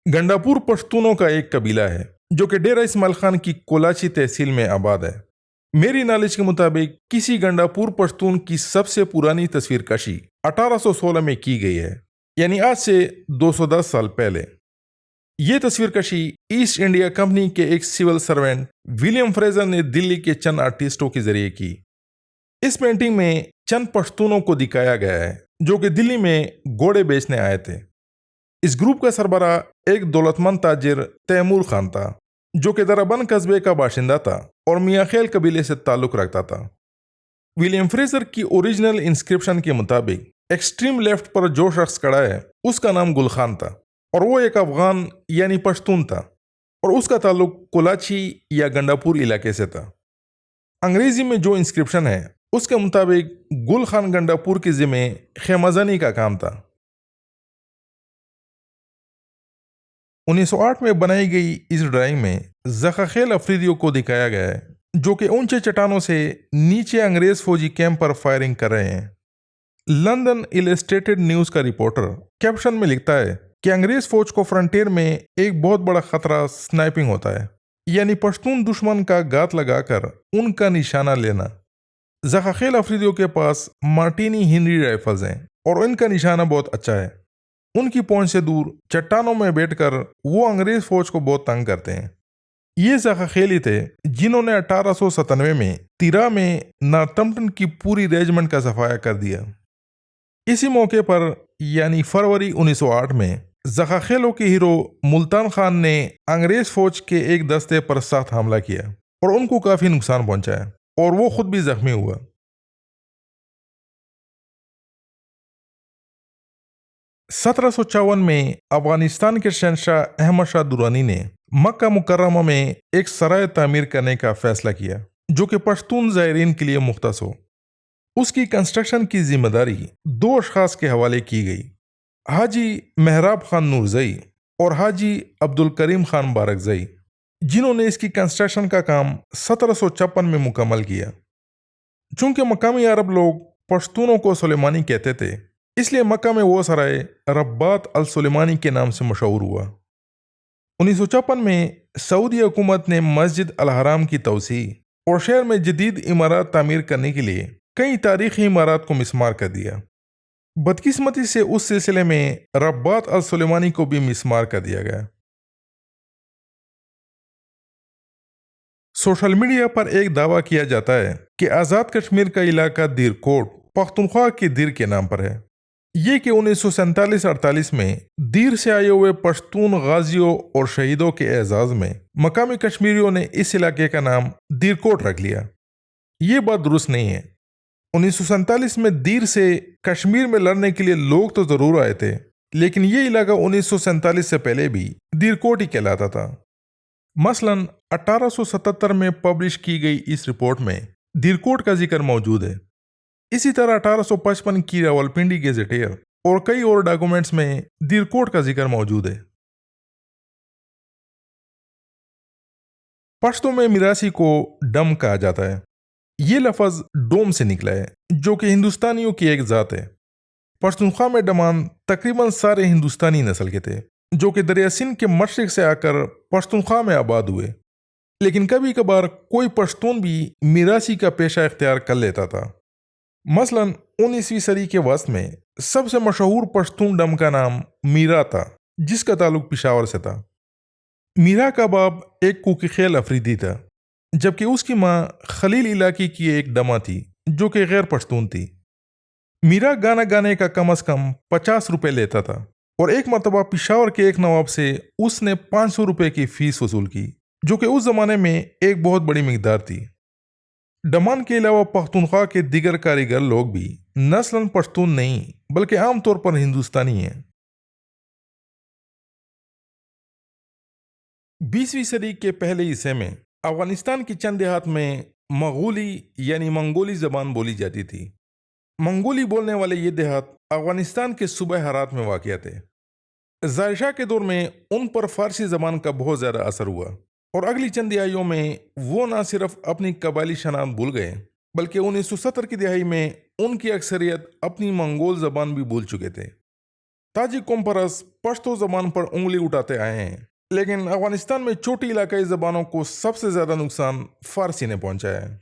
गंडापुर पश्तूनों का एक कबीला है जो कि डेरा इस्माइल खान की कोलाची तहसील में आबाद है। मेरी नॉलेज के मुताबिक किसी गंडापुर पश्तून की सबसे पुरानी तस्वीर कशी 1816 में की गई है, यानी आज से 210 साल पहले। ये तस्वीर कशी ईस्ट इंडिया कंपनी के एक सिविल सर्वेंट विलियम फ्रेजर ने दिल्ली के चंद आर्टिस्टों के जरिए की। इस पेंटिंग में चंद पश्तूनों को दिखाया गया है जो कि दिल्ली में घोड़े बेचने आए थे। इस ग्रुप का सरबराह एक दौलतमंद ताजिर तैमूर खान था जो कि दराबंद कस्बे का बाशिंदा था और मियाँ खेल कबीले से ताल्लुक रखता था। विलियम फ्रेजर की ओरिजिनल इंस्क्रिप्शन के मुताबिक एक्सट्रीम लेफ्ट पर जो शख्स खड़ा है उसका नाम गुल खान था और वो एक अफगान यानी पश्तून था और उसका ताल्लुक कोलाची या गंडापुर इलाके से था। अंग्रेजी में जो इंस्क्रिप्शन है उसके मुताबिक गुल खान गंडापुर के ज़िम्मे खेमाजानी का काम था। 1908 में बनाई गई इस ड्राइंग में ज़खाखेल अफरीदियों को दिखाया गया है जो कि ऊंचे चट्टानों से नीचे अंग्रेज फौजी कैंप पर फायरिंग कर रहे हैं। लंदन इलस्ट्रेटेड न्यूज़ का रिपोर्टर कैप्शन में लिखता है कि अंग्रेज फौज को फ्रंटियर में एक बहुत बड़ा खतरा स्नाइपिंग होता है, यानी पश्तून दुश्मन का घात लगाकर उनका निशाना लेना। ज़खाखेल अफरीदियों के पास मार्टिनी हेनरी राइफल्स हैं और इनका निशाना बहुत अच्छा है। उनकी पहुंच से दूर चट्टानों में बैठकर वो अंग्रेज फौज को बहुत तंग करते हैं। ये ज़खाखेल ही थे जिन्होंने 1897 में तिरा में नॉर्थम्पटन की पूरी रेजिमेंट का सफाया कर दिया। इसी मौके पर यानी फरवरी 1908 में ज़खाखेलों के हीरो मुल्तान खान ने अंग्रेज फौज के एक दस्ते पर सख्त हमला किया और उनको काफ़ी नुकसान पहुंचाया और वो खुद भी जख्मी हुआ। 1754 में अफगानिस्तान के शहंशाह अहमद शाह दुरानी ने मक्का मुकर्रमा में एक सराय तामीर करने का फैसला किया जो कि पश्तून ज़ायरीन के लिए मुख्तस हो। उसकी कंस्ट्रक्शन की जिम्मेदारी दो अशखास के हवाले की गई, हाजी महराब खान नूरजई और हाजी अब्दुल करीम खान बारकजई, जिन्होंने इसकी कंस्ट्रक्शन का काम 1756 में मुकम्मल किया। चूंकि मकामी अरब लोग पश्तूनों को सुलेमानी कहते थे, इसलिए मक्का में वो सराय रब्बात अल सुलेमानी के नाम से मशहूर हुआ। 1956 में सऊदी हुकूमत ने मस्जिद अल हराम की तोसी और शहर में जदीद इमारत तामीर करने के लिए कई तारीखी इमारत को मिस्मार कर दिया। बदकिस्मती से उस सिलसिले में रब्बात अल सुलेमानी को भी मिस्मार कर दिया गया। सोशल मीडिया पर एक दावा किया जाता है कि आज़ाद कश्मीर का इलाका दीरकोट पख्तूनख्वा के दीर के नाम पर है। ये कि 1947-48 में दीर से आए हुए पश्तून गाजियों और शहीदों के एजाज में मकामी कश्मीरियों ने इस इलाके का नाम दीरकोट रख लिया। ये बात दुरुस्त नहीं है। 1947 में दीर से कश्मीर में लड़ने के लिए लोग तो ज़रूर आए थे, लेकिन ये इलाका 1947 से पहले भी दीरकोट ही कहलाता था। मसलन 1877 में पब्लिश की गई इस रिपोर्ट में दीरकोट का जिक्र मौजूद है। इसी तरह 1855 की रावलपिंडी गेजेटियर और कई और डॉक्यूमेंट्स में दीरकोट का जिक्र मौजूद है। पश्तो में मिरासी को डम कहा जाता है। ये लफ्ज़ डोम से निकला है जो कि हिंदुस्तानियों की एक ज़ात है। पश्तूनख्वा में डमान तकरीबन सारे हिंदुस्तानी नस्ल के थे जो कि दरिया सिंध के मशरक से आकर पश्तूनख्वा में आबाद हुए, लेकिन कभी कभार कोई पश्तून भी मिरासी का पेशा इख्तियार कर लेता था। मसलन 19वीं सदी के वस्त में सबसे मशहूर पश्तून डम का नाम मीरा था, जिसका ताल्लुक पिशावर से था। मीरा का बाप एक कुकीखेल अफरीदी था, जबकि उसकी माँ खलील इलाके की एक डमा थी जो कि गैर पश्तून थी। मीरा गाना गाने का कम अज़ कम 50 रुपये लेता था और एक मरतबा पिशावर के एक नवाब से उसने 500 रुपये की फ़ीस वसूल की, जो कि उस ज़माने में एक बहुत बड़ी मिकदार थी। डमान के अलावा पख्तूनख्वा के दिगर कारीगर लोग भी नस्लन पश्तून नहीं बल्कि आमतौर पर हिंदुस्तानी हैं। 20वीं सदी के पहले हिस्से में अफगानिस्तान के चंद देहात में मगोली यानी मंगोली ज़बान बोली जाती थी। मंगोली बोलने वाले ये देहात अफगानिस्तान के सूबे हरात में वाक़ थे। ज़ाहिर शाह के दौर में उन पर फ़ारसी ज़बान का बहुत ज़्यादा असर हुआ और अगली चंद दिहाइयों में वो ना सिर्फ अपनी कबायली शनाख्त भूल गए बल्कि 1970 की दिहाई में उनकी अक्सरियत अपनी मंगोल ज़बान भी भूल चुके थे। تاجک قوم پرست پشتو زبان پر انگلی اٹھاتے آئے ہیں، لیکن افغانستان میں چھوٹی علاقائی زبانوں کو سب سے زیادہ نقصان فارسی نے پہنچایا ہے۔